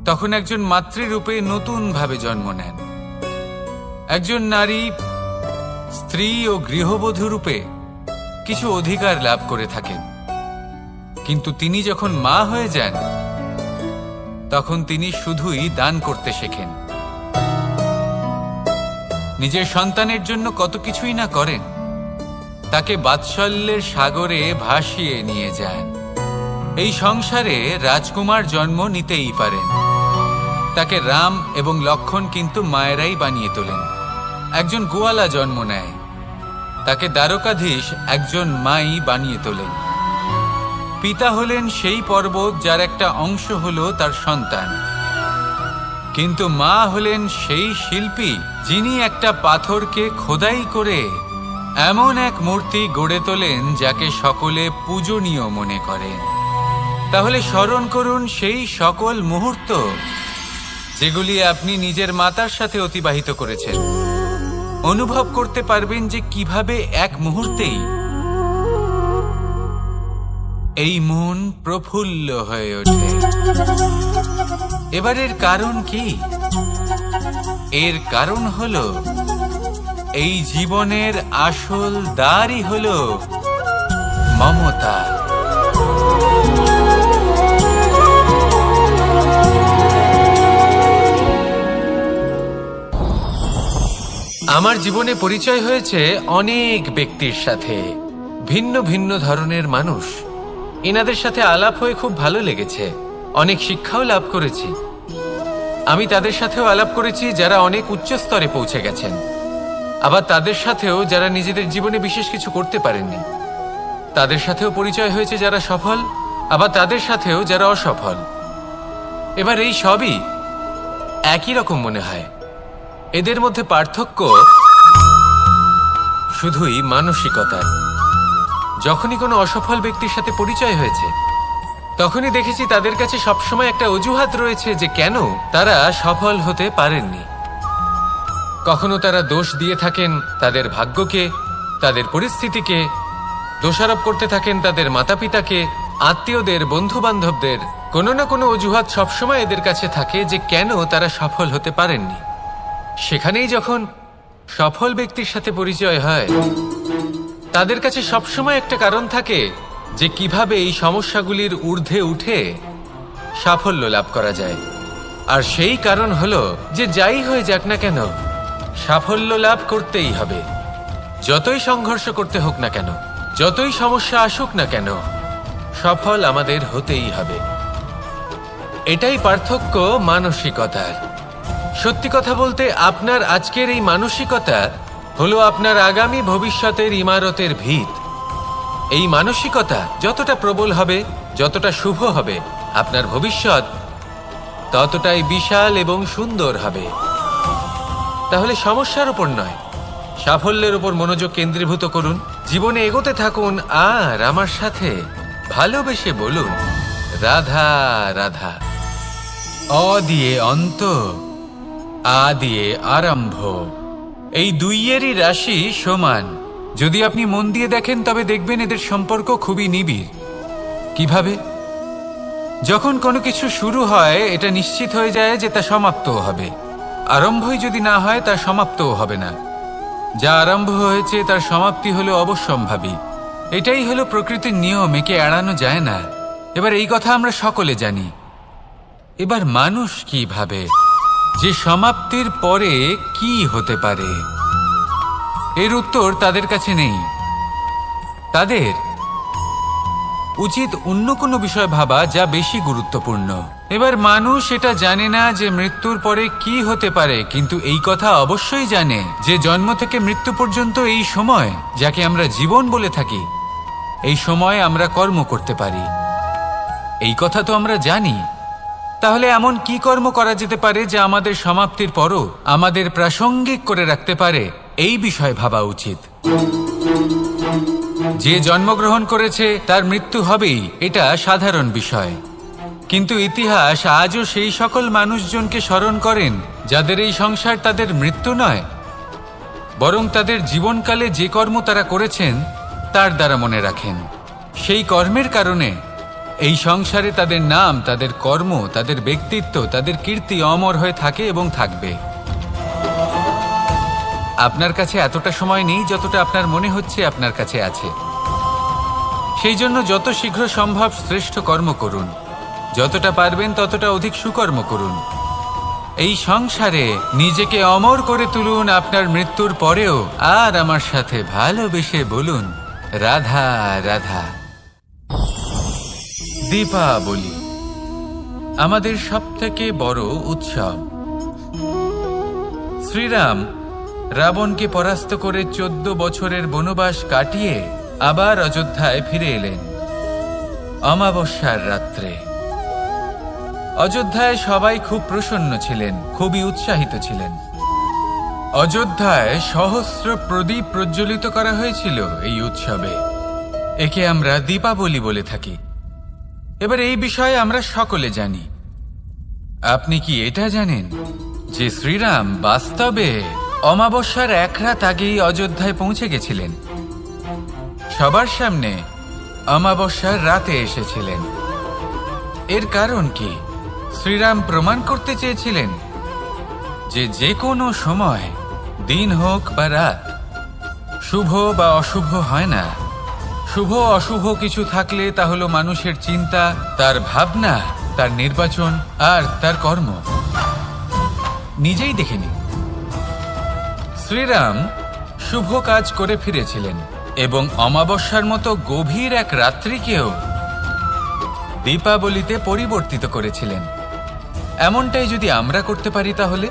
তখন একজন মাতৃরূপে নতুন ভাবে জন্ম নেন। একজন নারী স্ত্রী ও গৃহবধূ রূপে কিছু অধিকার লাভ করে থাকেন, কিন্তু তিনি যখন মা হয়ে যান তখন তিনি শুধুই দান করতে শেখেন। নিজের সন্তানের জন্য কত কিছুই না করেন, তাকে বাৎসল্যের সাগরে ভাসিয়ে নিয়ে যান। এই সংসারে রাজকুমার জন্ম নিতেই পারেন, তাকে রাম এবং লক্ষণ কিন্তু মায়েরাই বানিয়ে তোলেন। একজন গোয়ালা জন্ম নেয়, তাকে দ্বারকাধীশ একজন মাই বানিয়ে তোলেন। পিতা হলেন সেই পর্বত যার একটা অংশ হলো তার সন্তান, কিন্তু মা হলেন সেই শিল্পী যিনি একটা পাথরকে খোদাই করে এমন এক মূর্তি গড়ে তোলেন যাকে সকলে পূজনীয় মনে করেন। তাহলে স্মরণ করুন সেই সকল মুহূর্ত যেগুলি আপনি নিজের মাতার সাথে অতিবাহিত করেছেন। অনুভব করতে পারবেন যে কিভাবে এক মুহূর্তেই এই মন প্রফুল্ল হয়ে ওঠে। এবার এর কারণ কি? এর কারণ হলো এই জীবনের আসল দ্বারই হলো মমতা। আমার জীবনে পরিচয় হয়েছে অনেক ব্যক্তির সাথে, ভিন্ন ভিন্ন ধরনের মানুষ। এনাদের সাথে আলাপ হয়ে খুব ভালো লেগেছে, অনেক শিক্ষাও লাভ করেছি। আমি তাদের সাথেও আলাপ করেছি যারা অনেক উচ্চ স্তরে পৌঁছে গেছেন, আবার তাদের সাথেও যারা নিজেদের জীবনে বিশেষ কিছু করতে পারেননি। তাদের সাথেও পরিচয় হয়েছে যারা সফল, আবার তাদের সাথেও যারা অসফল। এবার এই সবই একই রকম মনে হয়। এদের মধ্যে পার্থক্য শুধুই মানসিকতার। যখনই কোনো অসফল ব্যক্তির সাথে পরিচয় হয়েছে, তখনই দেখেছি তাদের কাছে সবসময় একটা অজুহাত রয়েছে যে কেন তারা সফল হতে পারেননি। কখনো তারা দোষ দিয়ে থাকেন তাদের ভাগ্যকে, তাদের পরিস্থিতিকে, দোষারোপ করতে থাকেন তাদের মাতা পিতাকে, আত্মীয়দের, বন্ধু বান্ধবদের। কোনো না কোনো অজুহাত সবসময় এদের কাছে থাকে যে কেন তারা সফল হতে পারেননি। সেখানেই যখন সফল ব্যক্তির সাথে পরিচয় হয়, তাদের কাছে সবসময় একটা কারণ থাকে যে কিভাবে এই সমস্যাগুলির ঊর্ধ্বে উঠে সাফল্য লাভ করা যায়। আর সেই কারণ হলো যে যাই হয়ে যাক না কেন, সাফল্য লাভ করতেই হবে। যতই সংঘর্ষ করতে হোক না কেন, যতই সমস্যা আসুক না কেন, সফল আমাদের হতেই হবে। এটাই পার্থক্য মানসিকতার। সত্যি কথা বলতে, আপনার আজকের এই মানসিকতা হলো আপনার আগামী ভবিষ্যতের ইমারতের ভিত। এই মানসিকতা যতটা প্রবল হবে, যতটা শুভ হবে, আপনার ভবিষ্যৎ ততটাই বিশাল এবং সুন্দর হবে। তাহলে সমস্যার উপর নয়, সাফল্যের উপর মনোযোগ কেন্দ্রীভূত করুন, জীবনে এগোতে থাকুন, আর আমার সাথে ভালোবেসে বলুন, রাধা রাধা। অ দিয়ে অন্ত, আ দিয়ে আরম্ভ। এই দুইয়েরই রাশি সমান। যদি আপনি মন দিয়ে দেখেন তবে দেখবেন এদের সম্পর্ক খুবই নিবিড়। কিভাবে? যখন কোনো কিছু শুরু হয়, এটা নিশ্চিত হয়ে যায় যে তা সমাপ্তও হবে। আরম্ভই যদি না হয়, তা সমাপ্তও হবে না। যা আরম্ভ হয়েছে তার সমাপ্তি হলো অবশ্যম্ভাবী। এটাই হলো প্রকৃতির নিয়ম, একে এড়ানো যায় না। এবার এই কথা আমরা সকলে জানি। এবার মানুষ কি ভাবে যে সমাপ্তির পরে কি হতে পারে, এর উত্তর তাদের কাছে নেই। তাদের উচিত অন্য কোনো বিষয় ভাবা যা বেশি গুরুত্বপূর্ণ। এবার মানুষ এটা জানে না যে মৃত্যুর পরে কি হতে পারে, কিন্তু এই কথা অবশ্যই জানে যে জন্ম থেকে মৃত্যু পর্যন্ত এই সময়, যাকে আমরা জীবন বলে থাকি, এই সময় আমরা কর্ম করতে পারি। এই কথা তো আমরা জানি। তাহলে এমন কি কর্ম করা যেতে পারে যা আমাদের সমাপ্তির পরও আমাদের প্রাসঙ্গিক করে রাখতে পারে, এই বিষয় ভাবা উচিত। যে জন্মগ্রহণ করেছে তার মৃত্যু হবেই, এটা সাধারণ বিষয়। কিন্তু ইতিহাস আজও সেই সকল মানুষজনকে স্মরণ করেন যাদের এই সংসার তাদের মৃত্যু নয়, বরং তাদের জীবনকালে যে কর্ম তারা করেছেন তার দ্বারা মনে রাখেন। সেই কর্মের কারণে এই সংসারে তাদের নাম, তাদের কর্ম, তাদের ব্যক্তিত্ব, তাদের কীর্তি অমর হয়ে থাকে এবং থাকবে। আপনার কাছে এতটা সময় নেই যতটা আপনার মনে হচ্ছে আপনার কাছে আছে। সেই জন্য যত শীঘ্র সম্ভব শ্রেষ্ঠ কর্ম করুন, যতটা পারবেন ততটা অধিক সুকর্ম করুন। এই সংসারে নিজেকে অমর করে তুলুন আপনার মৃত্যুর পরেও, আর আমার সাথে ভালোবেসে বলুন, রাধা রাধা। দীপাবলি আমাদের সবথেকে বড় উৎসব। শ্রীরাম রাবণকে পরাস্ত করে 14 বছরের বনবাস কাটিয়ে আবার অযোধ্যায় ফিরে এলেন অমাবস্যার রাত্রে। অযোধ্যায় সবাই খুব প্রসন্ন ছিলেন, খুবই উৎসাহিত ছিলেন। অযোধ্যায় সহস্র প্রদীপ প্রজ্বলিত করা হয়েছিল এই উৎসবে। একে আমরা দীপাবলি বলে থাকি। এবার এই বিষয়ে আমরা সকলে জানি। আপনি কি এটা জানেন যে শ্রীরাম বাস্তবে অমাবস্যার এক রাত আগেই অযোধ্যায় পৌঁছে গেছিলেন? সবার সামনে অমাবস্যার রাতে এসেছিলেন। এর কারণ কি? শ্রীরাম প্রমাণ করতে চেয়েছিলেন যে যে কোনো সময়, দিন হোক বা রাত, শুভ বা অশুভ হয় না। শুভ অশুভ কিছু থাকলে তা হলো মানুষের চিন্তা, তার ভাবনা, তার নির্বাচন আর তার কর্ম। নিজেই দেখে নিন, শ্রীরাম শুভ কাজ করে ফিরেছিলেন এবং অমাবস্যার মতো গভীর এক রাত্রিকেও দীপাবলিতে পরিবর্তিত করেছিলেন। এমনটাই যদি আমরা করতে পারি, তাহলে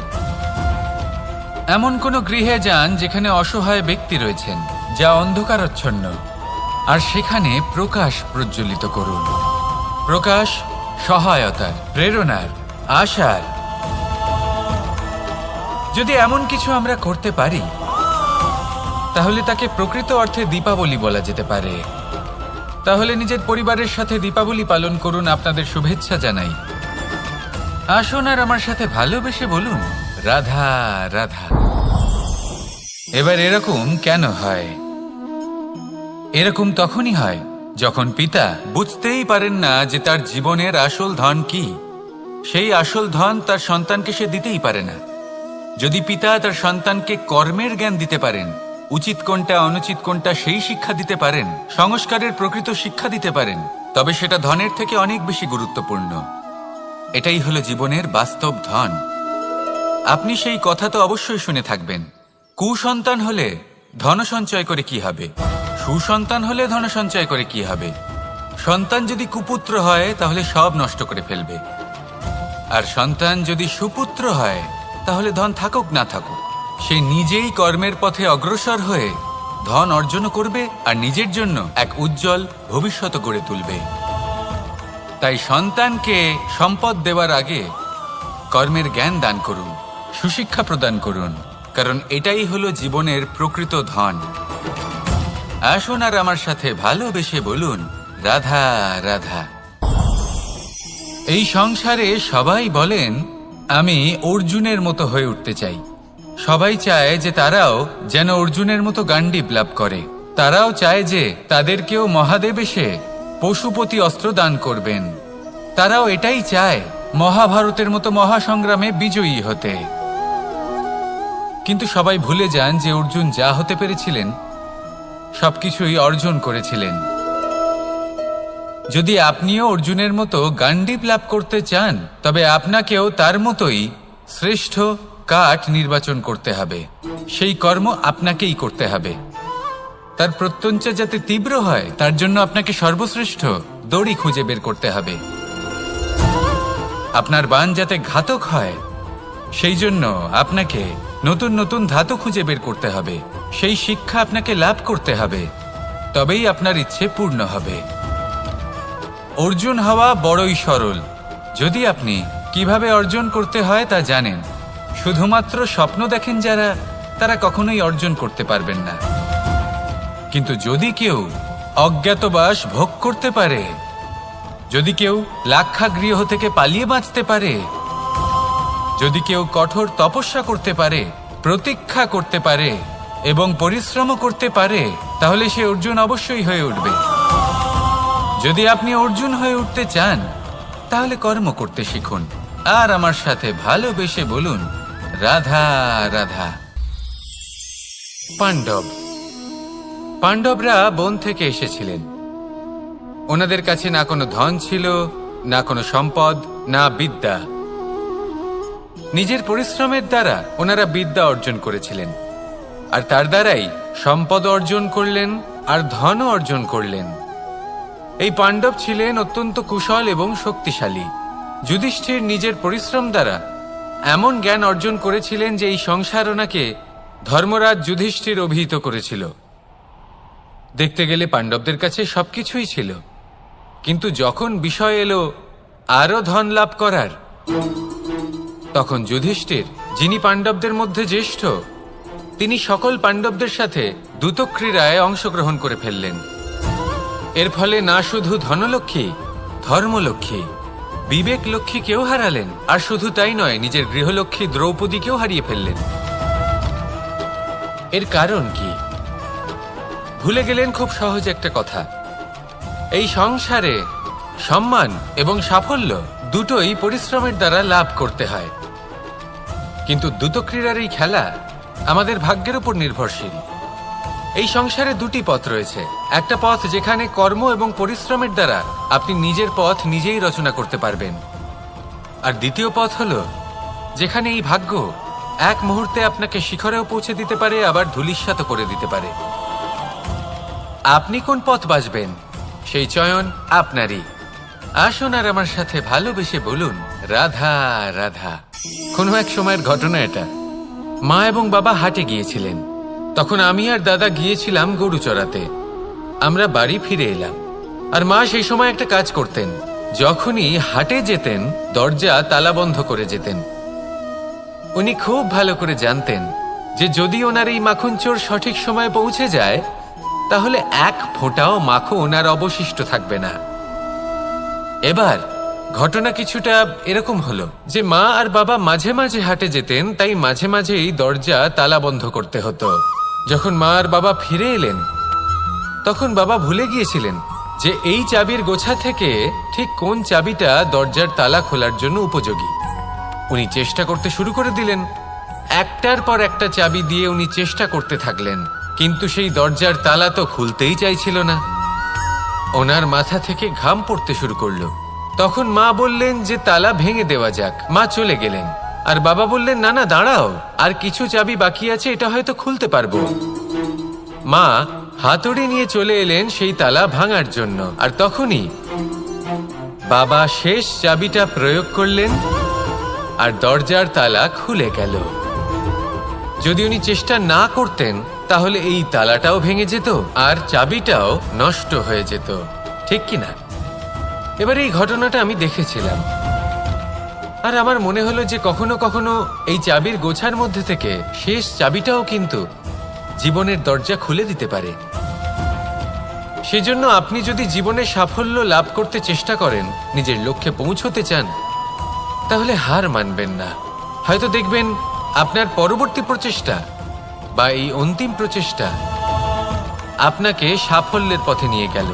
এমন কোনো গৃহে যান যেখানে অসহায় ব্যক্তি রয়েছেন, যা অন্ধকারাচ্ছন্ন, আর সেখানে প্রকাশ প্রজ্বলিত করুন। প্রকাশ সহায়তার, প্রেরণার, আশার। যদি এমন কিছু আমরা করতে পারি, তাহলে তাকে প্রকৃত অর্থে দীপাবলি বলা যেতে পারে। তাহলে নিজের পরিবারের সাথে দীপাবলি পালন করুন। আপনাদের শুভেচ্ছা জানাই। আসুন আর আমার সাথে ভালোবেসে বলুন, রাধা রাধা। এবার এরকম কেন হয়? এরকম তখনই হয় যখন পিতা বুঝতেই পারেন না যে তার জীবনের আসল ধন কি। সেই আসল ধন তার সন্তানকে সে দিতেই পারে না। যদি পিতা তার সন্তানকে কর্মের জ্ঞান দিতে পারেন, উচিত কোনটা অনুচিত কোনটা সেই শিক্ষা দিতে পারেন, সংস্কারের প্রকৃত শিক্ষা দিতে পারেন, তবে সেটা ধনের থেকে অনেক বেশি গুরুত্বপূর্ণ। এটাই হলো জীবনের বাস্তব ধন। আপনি সেই কথা তো অবশ্যই শুনে থাকবেন, কুসন্তান হলে ধন সঞ্চয় করে কি হবে, সুসন্তান হলে ধন সঞ্চয় করে কি হবে। সন্তান যদি কুপুত্র হয় তাহলে সব নষ্ট করে ফেলবে, আর সন্তান যদি সুপুত্র হয় তাহলে ধন থাকুক না থাকুক, সে নিজেই কর্মের পথে অগ্রসর হয়ে ধন অর্জন করবে আর নিজের জন্য এক উজ্জ্বল ভবিষ্যৎ গড়ে তুলবে। তাই সন্তানকে সম্পদ দেওয়ার আগে কর্মের জ্ঞান দান করুন, সুশিক্ষা প্রদান করুন, কারণ এটাই হলো জীবনের প্রকৃত ধন। আসুন আর আমার সাথে ভালোবেসে বলুন, রাধা রাধা। এই সংসারে সবাই বলেন, আমি অর্জুনের মতো হয়ে উঠতে চাই। সবাই চায় যে তারাও যেন অর্জুনের মতো গান্ডীব লাভ করে। তারাও চায় যে তাদেরকেও মহাদেব এসে পশুপতি অস্ত্র দান করবেন। তারাও এটাই চায় মহাভারতের মতো মহাসংগ্রামে বিজয়ী হতে। কিন্তু সবাই ভুলে যান যে অর্জুন যা হতে পেরেছিলেন সবকিছুই অর্জন করেছিলেন। যদি আপনিও অর্জুনের মতো গান্ডীব লাভ করতে চান, তবে আপনাকেও তার মতোই শ্রেষ্ঠ কাঠ নির্বাচন করতে হবে। সেই কর্ম আপনাকেই করতে হবে। তার প্রত্যঞ্চা যাতে তীব্র হয়, তার জন্য আপনাকে সর্বশ্রেষ্ঠ দড়ি খুঁজে বের করতে হবে। আপনার বাণ যাতে ঘাতক হয়, সেই জন্য আপনাকে নতুন নতুন ধাতু খুঁজে বের করতে হবে। সেই শিক্ষা আপনাকে লাভ করতে হবে, তবেই আপনার ইচ্ছে পূর্ণ হবে। অর্জুন হওয়া বড়ই সরল, যদি আপনি কিভাবে অর্জন করতে হয় তা জানেন। শুধুমাত্র স্বপ্ন দেখেন যারা, তারা কখনোই অর্জন করতে পারবেন না। কিন্তু যদি কেউ অজ্ঞাতবাস ভোগ করতে পারে, যদি কেউ লাক্ষাগৃহ থেকে পালিয়ে বাঁচতে পারে, যদি কেউ কঠোর তপস্যা করতে পারে, প্রতীক্ষা করতে পারে এবং পরিশ্রম করতে পারে, তাহলে সে অর্জুন অবশ্যই হয়ে উঠবে। যদি আপনি অর্জুন হয়ে উঠতে চান, তাহলে কর্ম করতে শিখুন। আর আমার সাথে ভালোবেসে বলুন, রাধা রাধা। পাণ্ডবরা বন থেকে এসেছিলেন। ওনাদের কাছে না কোনো ধন ছিল, না কোনো সম্পদ, না বিদ্যা। নিজের পরিশ্রমের দ্বারা ওনারা বিদ্যা অর্জন করেছিলেন, আর তার দ্বারাই সম্পদ অর্জন করলেন আর ধনও অর্জন করলেন। এই পাণ্ডব ছিলেন অত্যন্ত কুশল এবং শক্তিশালী। যুধিষ্ঠির নিজের পরিশ্রম দ্বারা এমন জ্ঞান অর্জন করেছিলেন যে এই সংসার ওনাকে ধর্মরাজ যুধিষ্ঠির অভিহিত করেছিল। দেখতে গেলে পাণ্ডবদের কাছে সবকিছুই ছিল, কিন্তু যখন বিষয় এলো আরো ধন লাভ করার, তখন যুধিষ্ঠির, যিনি পাণ্ডবদের মধ্যে জ্যেষ্ঠ, তিনি সকল পাণ্ডবদের সাথে দ্যুতক্রীড়ায় অংশগ্রহণ করে ফেললেন। এর ফলে না শুধু ধনলক্ষ্মী, ধর্মলক্ষ্মী, বিবেক লক্ষ্মীকেও হারালেন, আর শুধু তাই নয়, নিজের গৃহলক্ষ্মী দ্রৌপদীকেও হারিয়ে ফেললেন। এর কারণ কি? ভুলে গেলেন খুব সহজ একটা কথা, এই সংসারে সম্মান এবং সাফল্য দুটোই পরিশ্রমের দ্বারা লাভ করতে হয়। কিন্তু দ্যুতক্রীড়ার এই খেলা আমাদের ভাগ্যের উপর নির্ভরশীল। এই সংসারে দুটি পথ রয়েছে। একটা পথ যেখানে কর্ম এবং পরিশ্রমের দ্বারা আপনি নিজের পথ নিজেই রচনা করতে পারবেন, আর দ্বিতীয় পথ হলো যেখানে এই ভাগ্য এক মুহূর্তে আপনাকে শিখরেও পৌঁছে দিতে পারে, আবার ধূলিসাৎ করে দিতে পারে। আপনি কোন পথ বাছবেন, সেই চয়ন আপনারই। আসুন আর আমার সাথে ভালোবেসে বলুন, রাধা রাধা। কোনো এক সময়ের ঘটনা এটা। মা এবং বাবা হাটে গিয়েছিলেন। তখন আমি আর দাদা গিয়েছিলাম গরু চড়াতে। আমরা বাড়ি ফিরে এলাম, আর মা সেই সময় একটা কাজ করতেন। যখনই হাটে যেতেন দরজা তালা বন্ধ করে যেতেন। উনি খুব ভালো করে জানতেন যে যদি ওনার এই মাখন চোর সঠিক সময়ে পৌঁছে যায় তাহলে এক ফোঁটাও মাখন আর অবশিষ্ট থাকবে না। এবার ঘটনা কিছুটা এরকম হলো যে মা আর বাবা মাঝে মাঝে হাটে যেতেন, তাই মাঝে মাঝেই দরজা তালা বন্ধ করতে হতো। যখন মা আর বাবা ফিরে এলেন তখন বাবা ভুলে গিয়েছিলেন যে এই চাবির গোছা থেকে ঠিক কোন চাবিটা দরজার তালা খোলার জন্য উপযোগী। উনি চেষ্টা করতে শুরু করে দিলেন। একটার পর একটা চাবি দিয়ে উনি চেষ্টা করতে থাকলেন, কিন্তু সেই দরজার তালা তো খুলতেই চাইছিল না। ওনার মাথা থেকে ঘাম পড়তে শুরু করলো। তখন মা বললেন যে তালা ভেঙে দেওয়া যাক। মা চলে গেলেন, আর বাবা বললেন না না দাঁড়াও, আর কিছু চাবি বাকি আছে, এটা হয়তো খুলতে পারবো। মা হাতুড়ি নিয়ে চলে এলেন সেই তালা ভাঙার জন্য, আর তখনই বাবা শেষ চাবিটা প্রয়োগ করলেন আর দরজার তালা খুলে গেল। যদি উনি চেষ্টা না করতেন তাহলে এই তালাটাও ভেঙে যেত আর চাবিটাও নষ্ট হয়ে যেত, ঠিক কিনা? এবার এই ঘটনাটা আমি দেখেছিলাম, আর আমার মনে হলো যে কখনো কখনো এই চাবির গোছার মধ্যে থেকে শেষ চাবিটাও কিন্তু জীবনের দরজা খুলে দিতে পারে। সেজন্য আপনি যদি জীবনে সাফল্য লাভ করতে চেষ্টা করেন, নিজের লক্ষ্যে পৌঁছতে চান, তাহলে হার মানবেন না। হয়তো দেখবেন আপনার পরবর্তী প্রচেষ্টা বা এই অন্তিম প্রচেষ্টা আপনাকে সাফল্যের পথে নিয়ে গেল।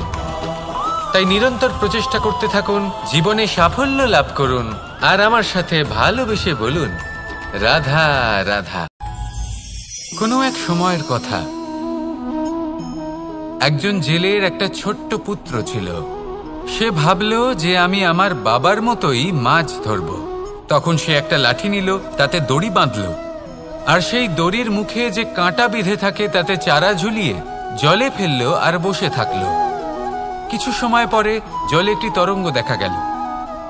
তাই নিরন্তর প্রচেষ্টা করতে থাকুন, জীবনে সাফল্য লাভ করুন, আর আমার সাথে ভালোবেসে বলুন রাধা রাধা। কোনো এক সময়ের কথা, একজন জেলের একটা ছোট্ট পুত্র ছিল। সে ভাবল যে আমি আমার বাবার মতোই মাছ ধরব। তখন সে একটা লাঠি নিল, তাতে দড়ি বাঁধল, আর সেই দড়ির মুখে যে কাঁটা বিঁধে থাকে তাতে চারা ঝুলিয়ে জলে ফেলল আর বসে থাকল। কিছু সময় পরে জলে একটি তরঙ্গ দেখা গেল।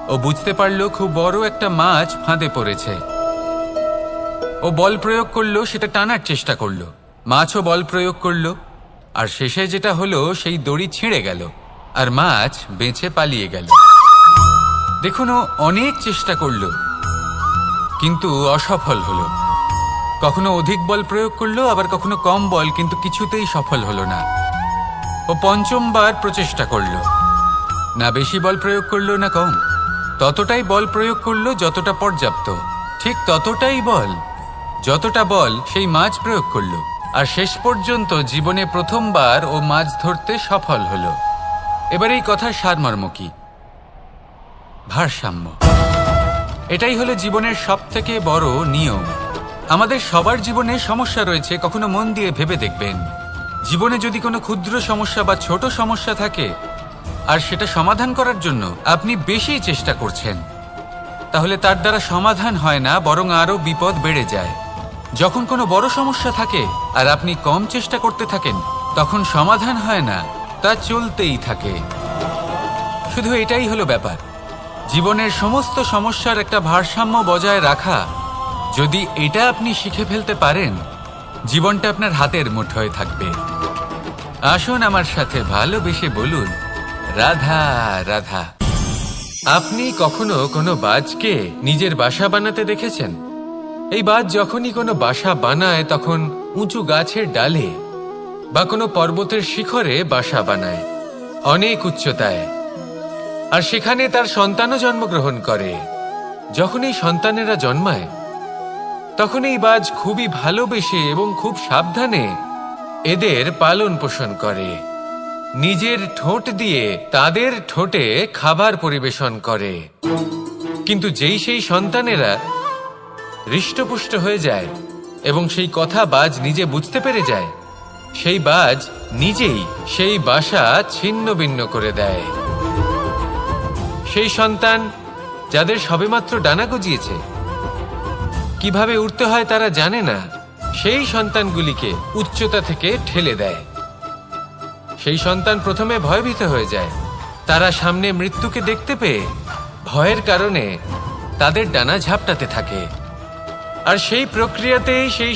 ও বুঝতে পারল খুব বড় একটা মাছ ফাঁদে পড়েছে। ও বল প্রয়োগ করলো, সেটা টানার চেষ্টা করলো। মাছও বল প্রয়োগ করলো, আর শেষে যেটা হলো সেই দড়ি ছিঁড়ে গেল আর মাছ বেঁচে পালিয়ে গেল। দেখুন, ও অনেক চেষ্টা করলো কিন্তু অসফল হলো। কখনো অধিক বল প্রয়োগ করলো, আবার কখনো কম বল, কিন্তু কিছুতেই সফল হলো না। ও পঞ্চমবার প্রচেষ্টা করলো, না বেশি বল প্রয়োগ করলো না কম, ততটাই বল প্রয়োগ করলো যতটা পর্যাপ্ত, ঠিক ততটাই বল যতটা বল সেই মাছ প্রয়োগ করলো। আর শেষ পর্যন্ত জীবনে প্রথমবার ও মাছ ধরতে সফল হলো। এবার এই কথার সারমর্ম কি? ভারসাম্য। এটাই হলো জীবনের সবথেকে বড় নিয়ম। আমাদের সবার জীবনে সমস্যা রয়েছে, কখনো মন দিয়ে ভেবে দেখবেন। জীবনে যদি কোনো ক্ষুদ্র সমস্যা বা ছোট সমস্যা থাকে আর সেটা সমাধান করার জন্য আপনি বেশি চেষ্টা করছেন, তাহলে তার দ্বারা সমাধান হয় না, বরং আরো বিপদ বেড়ে যায়। যখন কোনো বড় সমস্যা থাকে আর আপনি কম চেষ্টা করতে থাকেন, তখন সমাধান হয় না, তা চলতেই থাকে। শুধু এটাই হলো ব্যাপার। জীবনের সমস্ত সমস্যার একটা ভারসাম্য বজায় রাখা, যদি এটা আপনি শিখে ফেলতে পারেন, জীবনটা আপনার হাতের মুঠোয় থাকবে। আসুন আমার সাথে ভালোবেসে বলুন রাধা রাধা। আপনি কখনো কোনো বাজকে নিজের বাসা বানাতে দেখেছেন? এই বাজ যখনই কোনো বাসা বানায় তখন উঁচু গাছের ডালে বা কোনো পর্বতের শিখরে বাসা বানায়, অনেক উচ্চতায়, আর সেখানে তার সন্তানও জন্মগ্রহণ করে। যখন এই সন্তানেরা জন্মায় তখন এই বাজ খুবই ভালোবেসে এবং খুব সাবধানে এদের পালন পোষণ করে। নিজের ঠোঁট দিয়ে তাদের ঠোঁটে খাবার পরিবেশন করে। কিন্তু যেই সেই সন্তানেরা হৃষ্টপুষ্ট হয়ে যায় এবং সেই কথা বাজ নিজে বুঝতে পেরে যায়, সেই বাজ নিজেই সেই বাসা ছিন্ন ভিন্ন করে দেয়। সেই সন্তান যাদের সবেমাত্র ডানা গজিয়েছে, কিভাবে উড়তে হয় তারা জানে না, সেই সন্তানগুলিকে উচ্চতা থেকে ঠেলে দেয়। সেই সন্তান প্রথমে ভয়ভীত হয়ে যায়। তারা সামনে মৃত্যুকে দেখতে পেয়ে ভয়ের কারণে তাদের ডানা ঝাপটাতে থাকে আর সেই প্রক্রিয়াতেই সেই